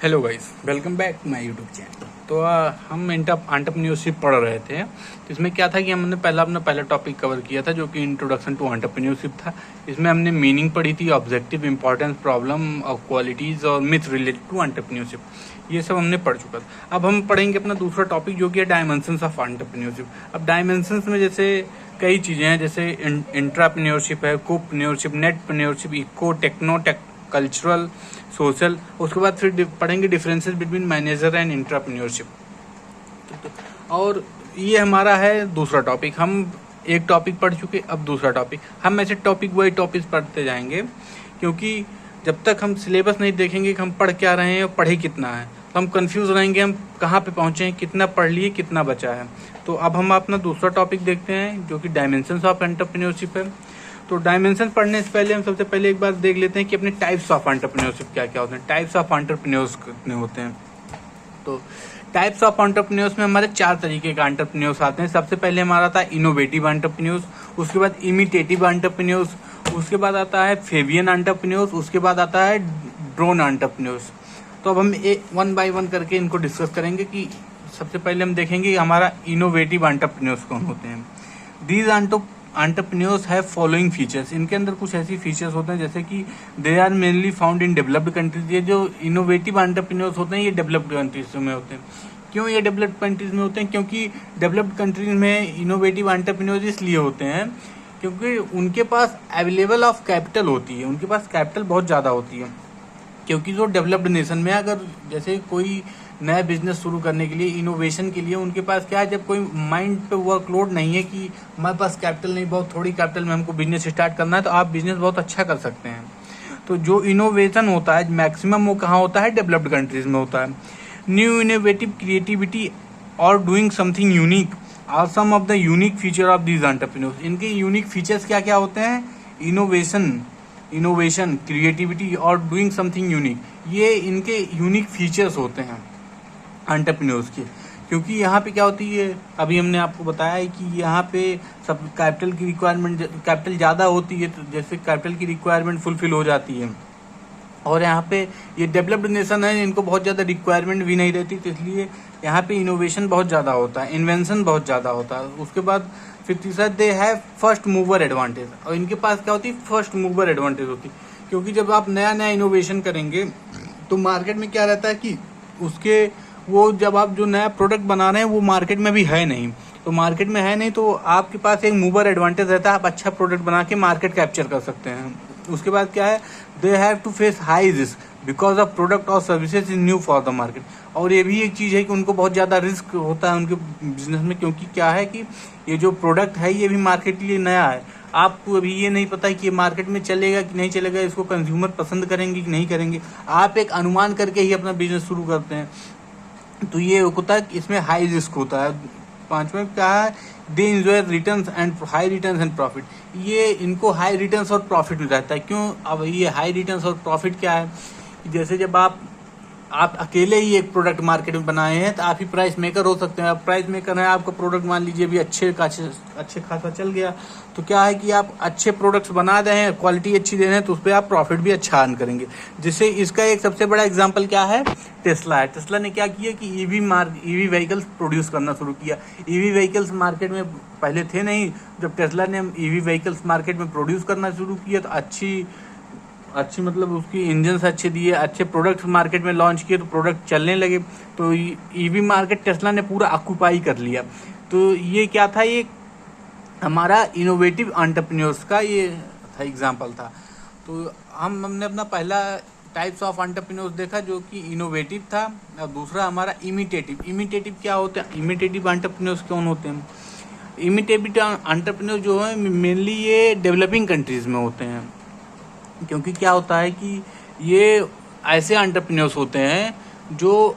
Hello guys, welcome back to my YouTube channel. तो हम entrepreneurship पढ़ रहे थे। तो इसमें क्या था कि हमने अपना पहला टॉपिक कवर किया था जो कि इंट्रोडक्शन टू एंटरप्रेन्योरशिप था। इसमें हमने मीनिंग पढ़ी थी, ऑब्जेक्टिव, इंपॉर्टेंस, प्रॉब्लम और क्वालिटीज़ और मिथ रिलेटेड टू एंटरप्रेन्योरशिप। ये सब हमने पढ़ चुका था। अब हम पढ़ेंगे अपना दूसरा टॉपिक जो कि है डायमेंशंस ऑफ एंटरप्रेन्योरशिप। अब डायमेंशंस में जैसे कई चीज़ें हैं, जैसे इंट्राप्रेन्योरशिप है, कोप्रेन्योरशिप, नेटप्रेन्योरशिप, इको, टेक्नो, कल्चरल, सोशल। उसके बाद फिर पढ़ेंगे डिफरेंसेस बिटवीन मैनेजर एंड इंट्राप्रेन्योरशिप। और ये हमारा है दूसरा टॉपिक। हम एक टॉपिक पढ़ चुके, अब दूसरा टॉपिक। हम ऐसे टॉपिक वाइज टॉपिक पढ़ते जाएंगे, क्योंकि जब तक हम सिलेबस नहीं देखेंगे कि हम पढ़ क्या रहे हैं और पढ़े कितना है, तो हम कंफ्यूज रहेंगे, हम कहाँ पे पहुँचे हैं, कितना पढ़ लिए, कितना बचा है। तो अब हम अपना दूसरा टॉपिक देखते हैं जो कि डायमेंशंस ऑफ एंटरप्रेन्योरशिप है। तो डायमेंशन पढ़ने से पहले हम सबसे पहले एक बार देख लेते हैं कि अपने टाइप्स ऑफ एंटरप्रेन्योरशिप क्या क्या होते हैं, टाइप्स ऑफ एंटरप्रेन्योर्स कितने होते हैं। तो टाइप्स ऑफ एंटरप्रेन्योर्स में हमारे 4 तरीके का एंटरप्रेन्योर्स आते हैं। सबसे पहले हमारा आता है इनोवेटिव एंटरप्रेन्योर्स, उसके बाद इमिटेटिव एंटरप्रेन्योर्स, उसके बाद आता है फेवियन एंटरप्रेन्योर्स, उसके बाद आता है ड्रोन एंटरप्रेन्योर्स। तो अब हम वन बाय वन करके इनको डिस्कस करेंगे कि सबसे पहले हम देखेंगे हमारा इनोवेटिव एंटरप्रेन्योर्स कौन होते हैं। These entrepreneurs have following features. इनके अंदर कुछ ऐसी फीचर्स होते हैं जैसे कि they are mainly found in developed countries. ये जो इनोवेटिव एंटरप्रेन्योर्स होते हैं ये डेवलप्ड कंट्रीज में होते हैं। क्यों ये डेवलप्ड कंट्रीज में होते हैं? क्योंकि डेवलप्ड कंट्रीज में इनोवेटिव एंटरप्रेन्योर्स इसलिए होते हैं क्योंकि उनके पास अवेलेबल ऑफ कैपिटल होती है, उनके पास कैपिटल बहुत ज़्यादा होती है। क्योंकि जो डेवलप्ड नेशन में अगर जैसे कोई नया बिजनेस शुरू करने के लिए, इनोवेशन के लिए, उनके पास क्या है, जब कोई माइंड पे वर्कलोड नहीं है कि हमारे पास कैपिटल नहीं, बहुत थोड़ी कैपिटल में हमको बिजनेस स्टार्ट करना है, तो आप बिजनेस बहुत अच्छा कर सकते हैं। तो जो इनोवेशन होता है मैक्सिमम वो कहाँ होता है? डेवलप्ड कंट्रीज में होता है। न्यू इनोवेटिव क्रिएटिविटी और doing something unique are some of the unique feature of these entrepreneurs. इनके यूनिक फीचर्स क्या क्या होते हैं? इनोवेशन, क्रिएटिविटी और डूइंग समथिंग यूनिक, ये इनके यूनिक फीचर्स होते हैं एंटरप्रेन्योर्स के। क्योंकि यहाँ पे क्या होती है, अभी हमने आपको बताया है कि यहाँ पे सब कैपिटल की रिक्वायरमेंट, कैपिटल ज़्यादा होती है, तो जैसे कैपिटल की रिक्वायरमेंट फुलफिल हो जाती है। और यहाँ पे ये डेवलप्ड नेशन है, इनको बहुत ज़्यादा रिक्वायरमेंट भी नहीं रहती, तो इसलिए यहाँ पे इनोवेशन बहुत ज़्यादा होता है, इन्वेंशन बहुत ज़्यादा होता है। उसके बाद फिर तीसरा, they have first mover advantage. और इनके पास क्या होती है? फर्स्ट मूवर एडवांटेज होती है। क्योंकि जब आप नया नया इनोवेशन करेंगे तो मार्केट में क्या रहता है कि उसके वो जब आप जो नया प्रोडक्ट बना रहे हैं वो मार्केट में भी है नहीं, तो मार्केट में है नहीं तो आपके पास एक मूवर एडवांटेज रहता है, आप अच्छा प्रोडक्ट बना के मार्केट कैप्चर कर सकते हैं। उसके बाद क्या है? They have to face high risk because of product और services is new for the market. और ये भी एक चीज़ है कि उनको बहुत ज़्यादा रिस्क होता है उनके बिजनेस में, क्योंकि क्या है कि ये जो प्रोडक्ट है ये भी मार्केट के लिए नया है। आपको अभी ये नहीं पता है कि ये मार्केट में चलेगा कि नहीं चलेगा, इसको कंज्यूमर पसंद करेंगे कि नहीं करेंगे। आप एक अनुमान करके ही अपना बिजनेस शुरू करते हैं, तो ये होता है कि इसमें हाई रिस्क होता है। पांचवें क्या है? They enjoy returns and high returns and profit. ये इनको हाई रिटर्न्स और प्रॉफिट रहता है। क्यों? अब ये हाई रिटर्न्स और प्रॉफिट क्या है? जैसे जब आप अकेले ही एक प्रोडक्ट मार्केट में बनाए हैं तो आप ही प्राइस मेकर हो सकते हैं। आप प्राइस मेकर हैं, आपका प्रोडक्ट मान लीजिए भी अच्छे खासा चल गया, तो क्या है कि आप अच्छे प्रोडक्ट्स बना रहे हैं, क्वालिटी अच्छी दे रहे हैं, तो उस पर आप प्रॉफिट भी अच्छा अर्न करेंगे। जिससे इसका एक सबसे बड़ा एग्जांपल क्या है? टेस्ला है। टेस्ला ने क्या किया कि ईवी व्हीकल्स प्रोड्यूस करना शुरू किया। ईवी व्हीकल्स मार्केट में पहले थे नहीं, जब टेस्ला ने ईवी व्हीकल्स मार्केट में प्रोड्यूस करना शुरू किया तो अच्छी मतलब उसकी इंजन अच्छे दिए, अच्छे प्रोडक्ट्स मार्केट में लॉन्च किए, तो प्रोडक्ट चलने लगे, तो ईवी मार्केट टेस्ला ने पूरा ऑक्यूपाई कर लिया। तो ये क्या था? ये हमारा इनोवेटिव एंटरप्रेन्योर्स का ये था, एग्जांपल था। तो हमने अपना पहला टाइप्स ऑफ एंटरप्रेन्योर्स देखा जो कि इनोवेटिव था, और दूसरा हमारा इमिटेटिव क्या होते हैं? इमिटेटिव एंटरप्रेन्योर्स कौन होते हैं? इमिटेटिव एंटरप्रेन्योर्स जो है मेनली ये डेवलपिंग कंट्रीज में होते हैं। क्योंकि क्या होता है कि ये ऐसे एंटरप्रेन्योर्स होते हैं जो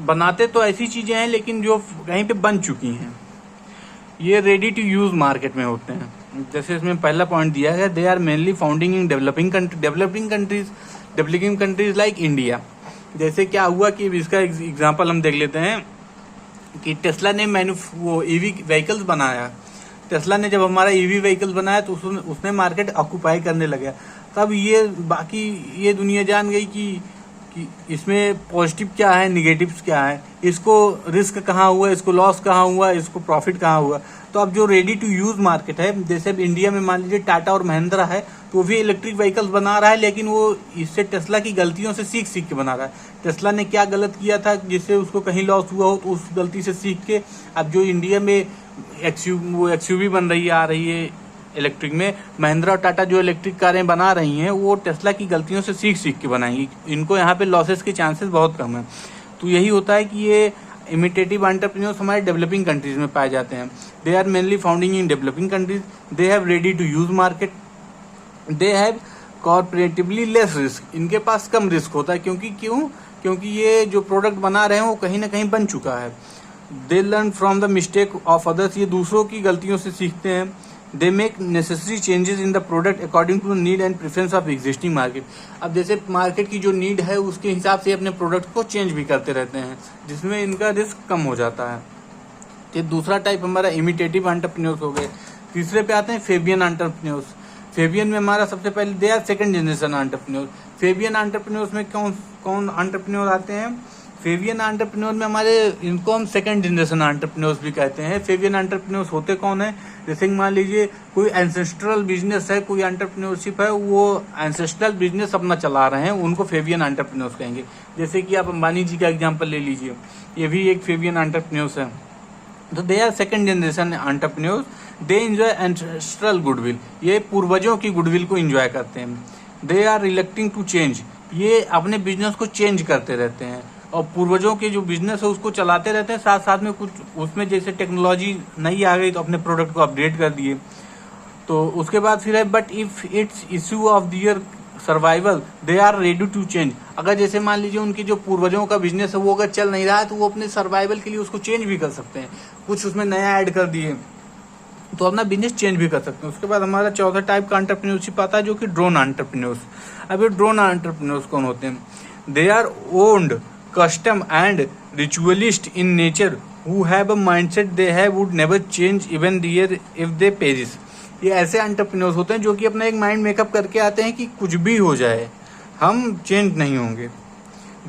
बनाते तो ऐसी चीज़ें हैं लेकिन जो कहीं पे बन चुकी हैं। ये रेडी टू यूज़ मार्केट में होते हैं। जैसे इसमें पहला पॉइंट दिया है, they are mainly founding in developing countries like India. जैसे क्या हुआ कि इसका एग्जांपल हम देख लेते हैं कि टेस्ला ने वो ईवी व्हीकल्स बनाया। टेस्ला ने जब हमारा ईवी व्हीकल्स बनाया तो उसने मार्केट ऑक्यूपाई करने लगा। तब ये बाकी ये दुनिया जान गई कि कि इसमें पॉजिटिव क्या है, निगेटिव्स क्या है, इसको रिस्क कहाँ हुआ, इसको लॉस कहाँ हुआ, इसको प्रॉफिट कहाँ हुआ। तो अब जो रेडी टू यूज मार्केट है, जैसे अब इंडिया में मान लीजिए टाटा और महिंद्रा है, तो वो भी इलेक्ट्रिक व्हीकल्स बना रहा है, लेकिन वो इससे टेस्ला की गलतियों से सीख सीख के बना रहा है। टेस्ला ने क्या गलत किया था जिससे उसको कहीं लॉस हुआ हो, तो उस गलती से सीख के अब जो इंडिया में एक्सयूवी बन रही है, आ रही है इलेक्ट्रिक में, महिंद्रा और टाटा जो इलेक्ट्रिक कारें बना रही हैं वो टेस्ला की गलतियों से सीख सीख के बनाएंगी। इनको यहाँ पे लॉसेस के चांसेस बहुत कम है। तो यही होता है कि ये इमिटेटिव एंटरप्रेन्योर्स हमारे डेवलपिंग कंट्रीज में पाए जाते हैं। They are mainly founding in developing countries, they have ready to use market, they have comparatively less risk. इनके पास कम रिस्क होता है, क्योंकि ये जो प्रोडक्ट बना रहे हैं वो कहीं ना कहीं बन चुका है। They learn from the mistake of others, ये दूसरों की गलतियों से सीखते हैं। They make necessary changes in the product according to the need and preference of existing market. अब जैसे मार्केट की जो नीड है उसके हिसाब से अपने प्रोडक्ट को चेंज भी करते रहते हैं, जिसमें इनका रिस्क कम हो जाता है। ये दूसरा टाइप हमारा इमिटेटिव एंटरप्रेन्योर्स हो गए। तीसरे पे आते हैं फेबियन एंटरप्रेन्योर्स। फेबियन में हमारा सबसे पहले they are second generation entrepreneur. Fabian entrepreneurs में कौन एंटरप्रेन्योर आते हैं? फेबियन एंटरप्रेन्योर में हमारे इनको हम सेकंड जनरेशन एंटरप्रेन्योर्स भी कहते हैं। फेबियन एंटरप्रेन्योर्स होते कौन है? जैसे मान लीजिए कोई एंसेस्ट्रल बिजनेस है, कोई एंटरप्रेन्योरशिप है, वो एंसेस्ट्रल बिजनेस अपना चला रहे हैं, उनको फेबियन एंटरप्रेन्योर्स कहेंगे। जैसे कि आप अंबानी जी का एग्जांपल ले लीजिए, ये भी एक फेबियन एंटरप्रेन्योर्स है। तो they are second generation entrepreneurs, they enjoy ancestral goodwill, ये पूर्वजों की गुडविल को एंजॉय करते हैं। They are reluctant to change, ये अपने बिजनेस को चेंज करते रहते हैं और पूर्वजों के जो बिजनेस है उसको चलाते रहते हैं। साथ साथ में कुछ उसमें जैसे टेक्नोलॉजी नई आ गई तो अपने प्रोडक्ट को अपडेट कर दिए। तो उसके बाद फिर है but if it's issue of their survival they are ready to change. अगर जैसे मान लीजिए उनके जो पूर्वजों का बिजनेस है वो अगर चल नहीं रहा है तो वो अपने सर्वाइवल के लिए उसको चेंज भी कर सकते हैं, कुछ उसमें नया ऐड कर दिए तो अपना बिजनेस चेंज भी कर सकते हैं। उसके बाद हमारा चौथा टाइप का एंटरप्रेन्योरशिप आता है जो कि ड्रोन एंटरप्रेन्योर्स। अब ये ड्रोन एंटरप्रेन्योर्स कौन होते हैं? They are owned custom and ritualist in nature who have a mindset they have would never change even there if they perish। ये ऐसे एंटरप्रेन्योर्स होते हैं जो कि अपना एक माइंड मेकअप करके आते हैं कि कुछ भी हो जाए हम चेंज नहीं होंगे।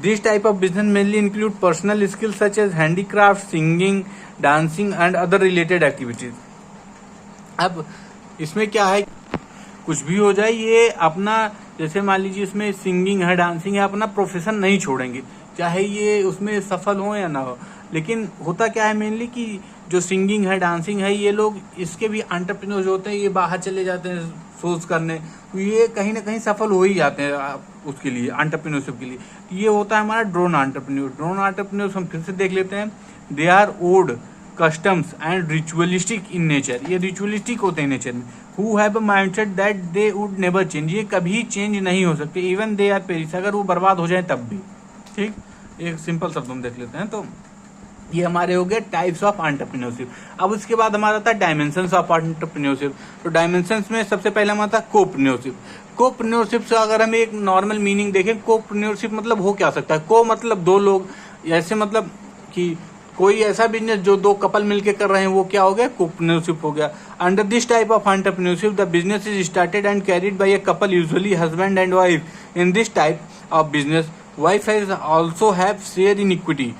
This type of business mainly include personal skills such as handicraft, singing, dancing and other related activities. अब इसमें क्या है, कुछ भी हो जाए ये अपना, जैसे मान लीजिए इसमें सिंगिंग है, डांसिंग है, अपना प्रोफेशन नहीं छोड़ेंगे, चाहे ये उसमें सफल हो या ना हो। लेकिन होता क्या है मेनली कि जो सिंगिंग है, डांसिंग है, ये लोग इसके भी एंटरप्रेन्योर्स होते हैं, ये बाहर चले जाते हैं शोज करने, तो ये कहीं ना कहीं सफल हो ही जाते हैं उसके लिए, एंटरप्रेन्योरशिप के लिए। तो ये होता है हमारा ड्रोन एंटरप्रेन्योर। ड्रोन एंटरप्रेन्योर्स हम फिर से देख लेते हैं। They are old customs and ritualistic in nature, ये रिचुअलिस्टिक होते हैं नेचर में। Who have a mindset that they would never change, ये कभी चेंज नहीं हो सकते, इवन दे आर पेरिश, अगर वो बर्बाद हो जाए तब भी। ठीक, एक सिंपल शब्द हम देख लेते हैं। तो ये हमारे हो गए टाइप्स ऑफ एंटरप्रेन्योरशिप। अब उसके बाद हमारा था डायमेंशंस ऑफ एंटरप्रेन्योरशिप। तो डायमेंशंस में सबसे पहले हमारा था कोप्रेन्योरशिप। कोप्रेन्योरशिप से अगर हम एक नॉर्मल मीनिंग देखें, कोप्रेन्योरशिप मतलब हो क्या सकता है? को मतलब दो लोग, ऐसे मतलब कि कोई ऐसा बिजनेस जो दो कपल मिलके कर रहे हैं वो क्या हो गया? कोप्रेन्योरशिप हो गया। Under this type of entrepreneurship the business is started and carried by a couple, usually husband and wife. In this type of business wife has also have share in equity.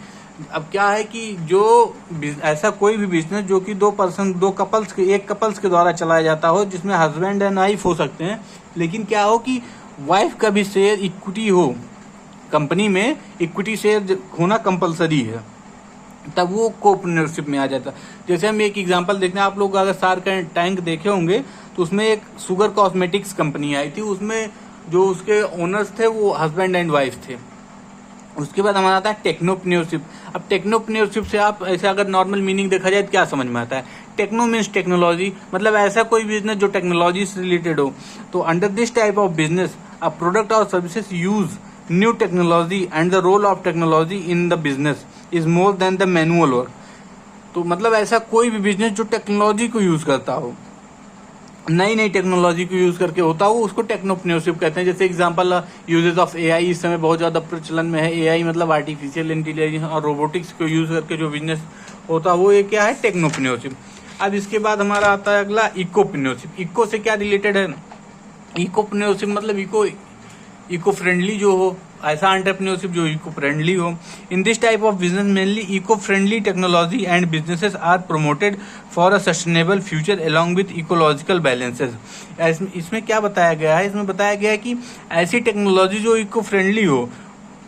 अब क्या है कि जो ऐसा कोई भी बिजनेस जो कि एक कपल्स के द्वारा चलाया जाता हो, जिसमें हस्बैंड एंड वाइफ हो सकते हैं, लेकिन क्या हो कि वाइफ का भी शेयर इक्विटी हो, कंपनी में इक्विटी शेयर होना कंपलसरी है, तब वो कोप्रेन्योरशिप में आ जाता है। जैसे हम एक एग्जांपल देखते हैं, आप लोग अगर शार्क टैंक देखे होंगे तो उसमें एक शुगर कॉस्मेटिक्स कंपनी आई थी, उसमें जो उसके ओनर्स थे वो हस्बैंड एंड वाइफ थे। उसके बाद हमारा आता है टेक्नोप्रेन्योरशिप। अब टेक्नोप्रेन्योरशिप से आप ऐसे अगर नॉर्मल मीनिंग देखा जाए तो क्या समझ में आता है? टेक्नो मीन्स टेक्नोलॉजी, मतलब ऐसा कोई बिजनेस जो टेक्नोलॉजी से रिलेटेड हो। तो under this type of business a product और services use new technology and the role of technology in the business is more than the manual work. तो मतलब ऐसा कोई भी बिजनेस जो टेक्नोलॉजी को यूज करता हो, नई नई टेक्नोलॉजी को यूज करके होता हो, उसको टेक्नोप्रेन्योरशिप कहते हैं। जैसे एग्जांपल यूजेस ऑफ एआई इस समय बहुत ज्यादा प्रचलन में है। एआई मतलब आर्टिफिशियल इंटेलिजेंस और रोबोटिक्स को यूज करके जो बिजनेस होता है वो ये क्या है? टेक्नोप्रेन्योरशिप। अब इसके बाद हमारा आता है अगला इकोप्रेन्योरशिप। इको से क्या रिलेटेड है? इकोप्रेन्योरशिप मतलब इको फ्रेंडली जो हो, ऐसा एंटरप्रेन्योरशिप जो इको फ्रेंडली हो। In this type of business mainly eco friendly technology and businesses are promoted for a sustainable future along with ecological balances. इसमें क्या बताया गया है, इसमें बताया गया है कि ऐसी टेक्नोलॉजी जो इको फ्रेंडली हो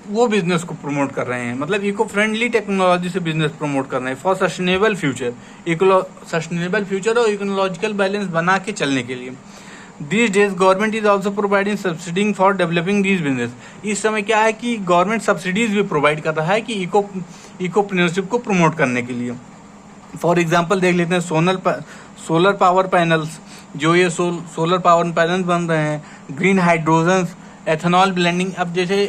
वो बिजनेस को प्रमोट कर रहे हैं, मतलब इको फ्रेंडली टेक्नोलॉजी से बिजनेस प्रमोट कर रहे हैं for sustainable future, sustainable future और इकोलॉजिकल बैलेंस बना के चलने के लिए। These days government is also providing subsidy for developing these business. इस समय क्या है कि गवर्नमेंट सब्सिडीज भी प्रोवाइड कर रहा है कि इकोप्रेन्योरशिप को प्रमोट करने के लिए। फॉर एग्जाम्पल देख लेते हैं सोलर पावर पैनल्स, जो ये सोलर पावर पैनल्स बन रहे हैं, ग्रीन हाइड्रोजन, एथेनॉल ब्लेंडिंग। अब जैसे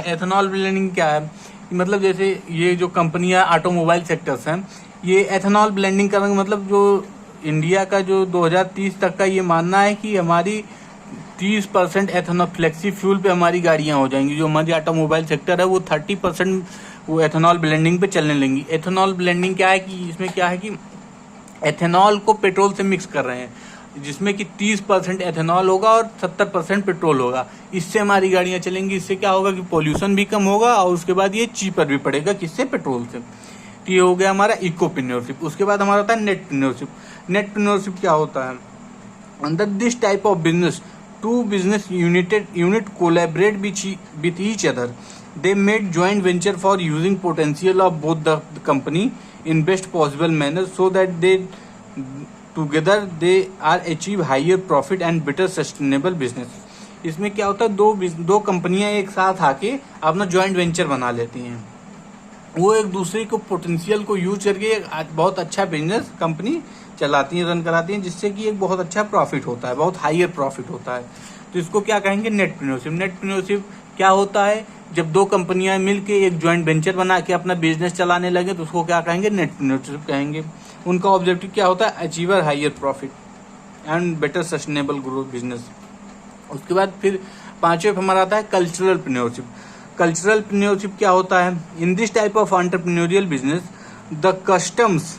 एथेनॉल ब्लेंडिंग क्या है, मतलब जैसे ये जो कंपनियां ऑटोमोबाइल सेक्टर्स हैं, ये एथेनॉल ब्लेंडिंग करने का मतलब जो इंडिया का जो 2030 तक का ये मानना है कि हमारी 30% एथेनॉल फ्लेक्सी फ्यूल पे हमारी गाड़ियां हो जाएंगी। जो हमारी ऑटोमोबाइल सेक्टर है वो 30% वो एथेनॉल ब्लेंडिंग पे चलने लेंगी। एथेनॉल ब्लेंडिंग क्या है कि इसमें क्या है कि एथेनॉल को पेट्रोल से मिक्स कर रहे हैं, जिसमें कि 30% एथेनॉल होगा और 70% पेट्रोल होगा। इससे हमारी गाड़ियां चलेंगी। इससे क्या होगा कि पोल्यूशन भी कम होगा और उसके बाद ये चीपर भी पड़ेगा, किससे, पेट्रोल से। तो ये हो गया हमारा इकोप्रेन्योरशिप। उसके बाद हमारा होता है नेटप्रेन्योरशिप। नेटप्रेन्योरशिप क्या होता है, under this type of business to business unit collaborate with each other, they made joint venture for using potential of both the company in best possible manner so that they together they are achieve higher profit and better sustainable business। इसमें क्या होता है, दो कंपनियां एक साथ आके अपना जॉइंट वेंचर बना लेती हैं। वो एक दूसरे को पोटेंशियल को यूज करके एक बहुत अच्छा बिजनेस कंपनी चलाती हैं, रन कराती हैं, जिससे कि एक बहुत अच्छा प्रॉफिट होता है, बहुत हायर प्रॉफिट होता है। तो इसको क्या कहेंगे, नेटप्रेन्योरशिप। नेटप्रेन्योरशिप क्या होता है, जब दो कंपनियां मिलके एक जॉइंट वेंचर बना के अपना बिजनेस चलाने लगे तो उसको क्या कहेंगे, नेटप्रेन्योरशिप कहेंगे। उनका ऑब्जेक्टिव क्या होता है, achiever higher profit and better sustainable growth business. उसके बाद फिर पांचवें हमारा आता है कल्चरल प्रेन्योरशिप। कल्चरल प्रेन्योरशिप क्या होता है, in this type of entrepreneurial business the customs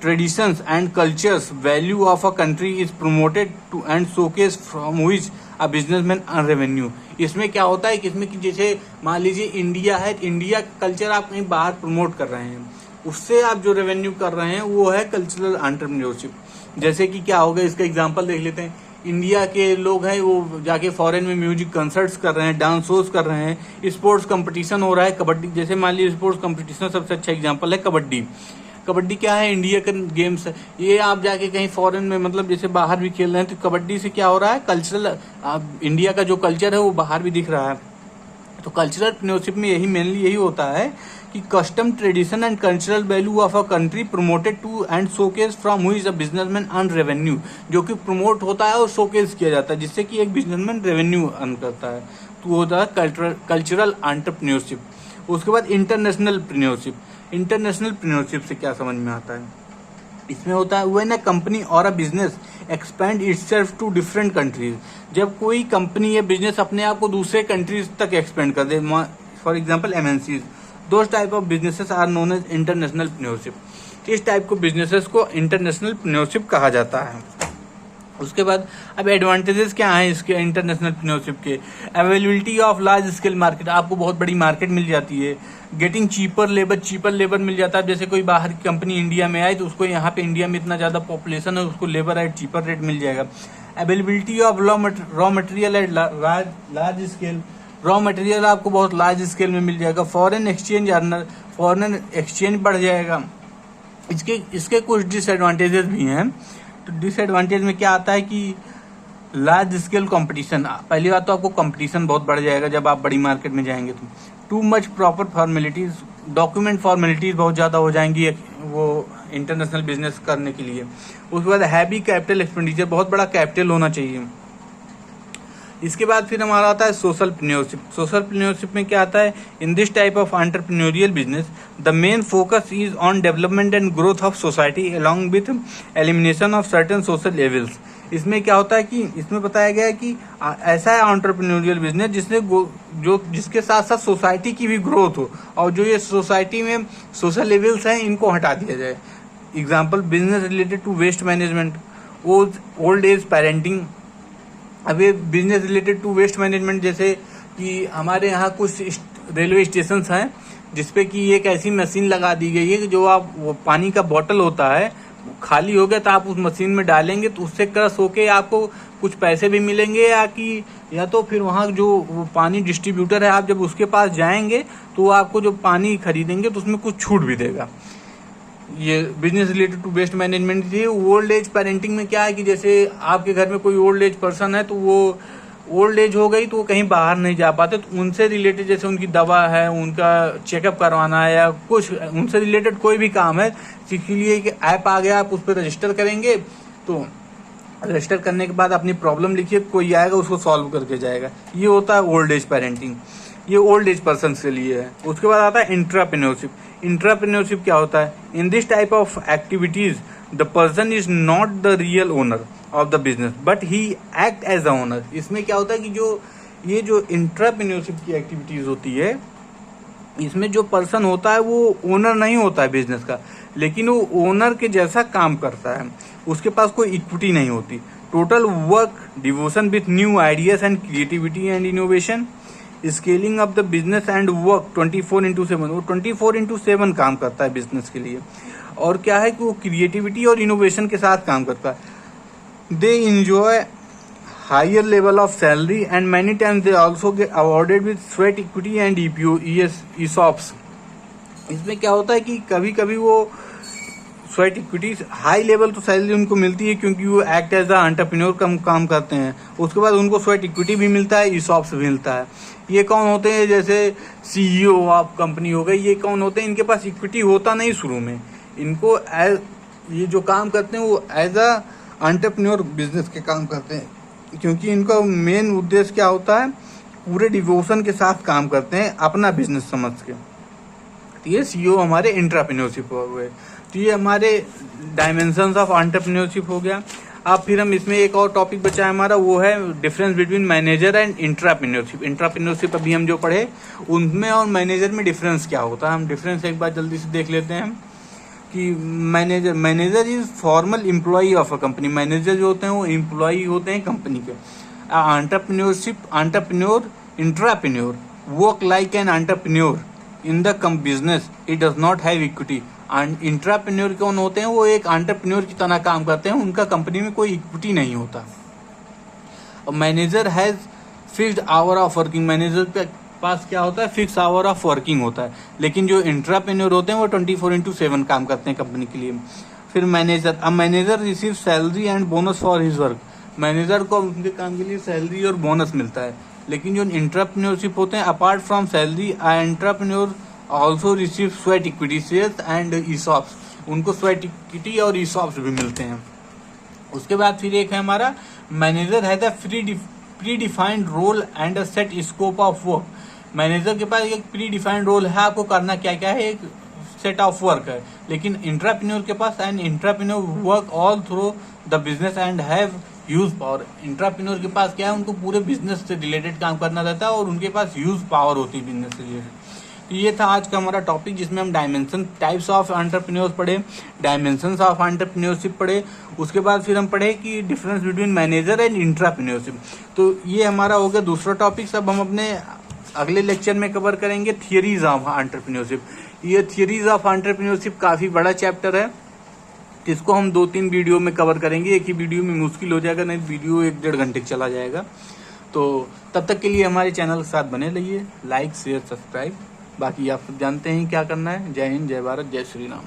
traditions and cultures value of a country is promoted to and showcase from which a businessman earn revenue। इसमें क्या होता है कि इसमें कि जैसे मान लीजिए इंडिया है, इंडिया कल्चर आप कहीं बाहर प्रमोट कर रहे हैं, उससे आप जो रेवेन्यू कर रहे हैं वो है कल्चरल एंटरप्रेन्योरशिप। जैसे कि क्या होगा, इसका एग्जांपल देख लेते हैं। इंडिया के लोग हैं वो जाके फॉरेन में म्यूजिक कंसर्ट्स कर रहे हैं, डांस शोज कर रहे हैं, स्पोर्ट्स कंपटीशन हो रहा है, कबड्डी जैसे मान लीजिए स्पोर्ट्स कंपटीशन सबसे अच्छा एग्जांपल है कबड्डी। कबड्डी क्या है, इंडिया का गेम्स है। ये आप जाके कहीं फॉरेन में मतलब जैसे बाहर भी खेल रहे हैं तो कबड्डी से क्या हो रहा है, कल्चरल इंडिया का जो कल्चर है वो बाहर भी दिख रहा है। तो कल्चरल एंटरप्रेन्योरशिप में यही मेनली यही होता है कि custom tradition and cultural value of a country promoted to and showcase from who is a businessman earn revenue, जो कि प्रमोट होता है और शोकेस किया जाता है जिससे कि एक बिजनेसमैन रेवेन्यू अर्न करता है। तो वो होता है कल्चरल एंटरप्रेन्योरशिप। उसके बाद इंटरनेशनल प्रेन्योरशिप। इंटरनेशनल प्रेन्योरशिप से क्या समझ में आता है, इसमें होता है व्हेन अ कंपनी और a business expand itself to different countries. जब कोई कंपनी या बिजनेस अपने आप को दूसरे कंट्रीज तक एक्सपेंड कर दे, for example MNCs, those type of businesses are known as international entrepreneurship. इस टाइप को बिजनेसेस को इंटरनेशनल प्रेन्योरशिप कहा जाता है। उसके बाद अब एडवांटेजेस क्या हैं इसके इंटरनेशनल प्रेन्योरशिप के, availability of large scale market, आपको बहुत बड़ी मार्केट मिल जाती है। गेटिंग चीपर लेबर मिल जाता है। जैसे कोई बाहर की कंपनी इंडिया में आए तो उसको यहाँ पे इंडिया में इतना ज्यादा पॉपुलेशन है, उसको लेबर एट चीपर रेट मिल जाएगा। Availability of raw material at large scale, raw material आपको बहुत लार्ज स्केल में मिल जाएगा। फॉरेन एक्सचेंज बढ़ जाएगा। इसके कुछ डिसएडवांटेजेस भी हैं। तो डिसएडवांटेज में क्या आता है कि लार्ज स्केल कंपटीशन, पहली बात तो आपको कंपटीशन बहुत बढ़ जाएगा जब आप बड़ी मार्केट में जाएंगे तो। Too much proper formalities, document formalities बहुत ज्यादा हो जाएंगी वो इंटरनेशनल बिजनेस करने के लिए। उसके बाद हैवी कैपिटल एक्सपेंडिचर, बहुत बड़ा कैपिटल होना चाहिए। इसके बाद फिर हमारा आता है सोशल प्रेन्योरशिप। सोशल प्रेन्योरशिप में क्या आता है, in this type of entrepreneurial business the main focus is on development and growth of society along with elimination of certain social levels. इसमें क्या होता है कि इसमें बताया गया है कि ऐसा है एंटरप्रेन्योरियल बिजनेस जिसके साथ साथ सोसाइटी की भी ग्रोथ हो और जो ये सोसाइटी में सोशल लेवल्स हैं इनको हटा दिया जाए। Example business related to waste management, old age parenting. अब ये business related to waste management जैसे कि हमारे यहाँ कुछ रेलवे स्टेशन हैं जिसपे कि एक ऐसी मशीन लगा दी गई है कि जो आप वो पानी का बोतल होता है खाली हो गया तो आप उस मशीन में डालेंगे तो उससे क्रश होके आपको कुछ पैसे भी मिलेंगे, या तो फिर वहाँ जो वो पानी डिस्ट्रीब्यूटर है आप जब उसके पास जाएंगे तो आपको जो पानी खरीदेंगे तो उसमें कुछ छूट भी देगा। ये business related to waste management थी। ओल्ड एज पेरेंटिंग में क्या है कि जैसे आपके घर में कोई ओल्ड एज पर्सन है तो वो ओल्ड एज हो गई तो वो कहीं बाहर नहीं जा पाते, तो उनसे रिलेटेड जैसे उनकी दवा है, उनका चेकअप करवाना है या कुछ उनसे रिलेटेड कोई भी काम है, इसके लिए एक ऐप आ गया, आप उस पर रजिस्टर करेंगे तो रजिस्टर करने के बाद अपनी प्रॉब्लम लिखिए, कोई आएगा उसको सॉल्व करके जाएगा। ये होता है ओल्ड एज पेरेंटिंग, ये ओल्ड एज पर्सन के लिए है। उसके बाद आता है इंट्राप्रेन्योरशिप। इंट्राप्रेन्योरशिप क्या होता है? In this type of activities the person is not the real owner of the business but he act as a owner. इसमें क्या होता है कि जो इंट्राप्रेन्योरशिप की एक्टिविटीज होती है इसमें जो पर्सन होता है वो ओनर नहीं होता है बिजनेस का, लेकिन वो ओनर के जैसा काम करता है, उसके पास कोई इक्विटी नहीं होती। Total work devotion with new ideas and creativity and innovation, scaling of the business and work 24/7। वो 24/7 काम करता है बिजनेस के लिए। और क्या है कि वो क्रिएटिविटी और इनोवेशन के साथ काम करता है। They enjoy higher level of salary and many times they also get awarded with sweat equity and ESOPs। इसमें क्या होता है कि कभी कभी वो स्वेट इक्विटी हाई लेवल तो सैलरी उनको मिलती है क्योंकि वो एक्ट एज अ एंटरप्रेन्योर काम करते हैं। उसके बाद उनको स्वेट इक्विटी भी मिलता है, ESOPs भी मिलता है। ये कौन होते हैं? जैसे CEO ऑफ कंपनी हो गई, ये कौन होते हैं? इनके पास इक्विटी होता नहीं शुरू में, इनको ये जो काम करते हैं वो एज अ एंटरप्रेन्योर बिजनेस के काम करते हैं, क्योंकि इनका मेन उद्देश्य क्या होता है? पूरे डिवोशन के साथ काम करते हैं अपना बिजनेस समझ के। तो ये CEO हमारे इंट्राप्रेन्योरशिप हो गए। तो ये हमारे डायमेंशंस ऑफ एंटरप्रेन्योरशिप हो गया। अब फिर हम इसमें एक और टॉपिक बचा है हमारा, वो है डिफरेंस बिटवीन मैनेजर एंड इंट्राप्रेन्योरशिप। इंट्राप्रेन्योरशिप अभी हम जो पढ़े उनमें और मैनेजर में डिफरेंस क्या होता है, हम डिफरेंस एक बार जल्दी से देख लेते हैं कि manager is formal employee of a company. Manager जो होते हैं वो एम्प्लॉई होते हैं कंपनी के। Intrapreneur work like an entrepreneur in the business, it does not have equity. Intrapreneur कौन होते हैं? वो एक एंटरप्रेन्योर की तरह काम करते हैं, उनका कंपनी में कोई इक्विटी नहीं होता। Manager has fixed hour of working. Manager के पास क्या होता है? फिक्स आवर ऑफ वर्किंग होता है। लेकिन जो इंट्राप्रेन्योर होते हैं वो 24/7 काम करते हैं कंपनी के लिए। फिर मैनेजर, अब manager receive salary and bonus for his work. Manager को उनके काम के लिए सैलरी और बोनस मिलता है। लेकिन जो इंट्राप्रेन्योरशिप होते हैं, apart from salary entrepreneur also receive sweat equity shares and ESOPs। उनको स्वेट इक्विटी और ESOPs भी मिलते हैं। उसके बाद फिर एक है हमारा manager has a predefined role and a set scope of work. Manager के पास एक प्री डिफाइंड रोल है, आपको करना क्या क्या है, एक सेट ऑफ वर्क है। लेकिन इंट्राप्रेन्योर के पास and intrapreneur work all through the business and have use power. Intrapreneur के पास क्या है? उनको पूरे बिजनेस से रिलेटेड काम करना रहता है और उनके पास यूज पावर होती है बिजनेस से रिलेटेड। तो ये था आज का हमारा टॉपिक, जिसमें हम डायमेंशन टाइप्स ऑफ एंटरप्रेन्योर्स पढ़े, डायमेंशंस ऑफ एंटरप्रेन्योरशिप पढ़े। उसके बाद फिर हम पढ़े कि डिफरेंस बिटवीन मैनेजर एंड इंट्राप्रेन्योरशिप। तो ये हमारा हो गया दूसरा टॉपिक। सब हम अपने अगले लेक्चर में कवर करेंगे थियरीज ऑफ एंटरप्रेन्योरशिप। ये थियरीज ऑफ एंटरप्रेन्योरशिप काफी बड़ा चैप्टर है, इसको हम 2-3 वीडियो में कवर करेंगे। एक ही वीडियो में मुश्किल हो जाएगा, नहीं वीडियो 1-1.5 घंटे चला जाएगा। तो तब तक के लिए हमारे चैनल के साथ बने रहिए, लाइक शेयर सब्सक्राइब। बाकी आप सब जानते हैं क्या करना है। जय हिंद, जय भारत, जय श्री राम।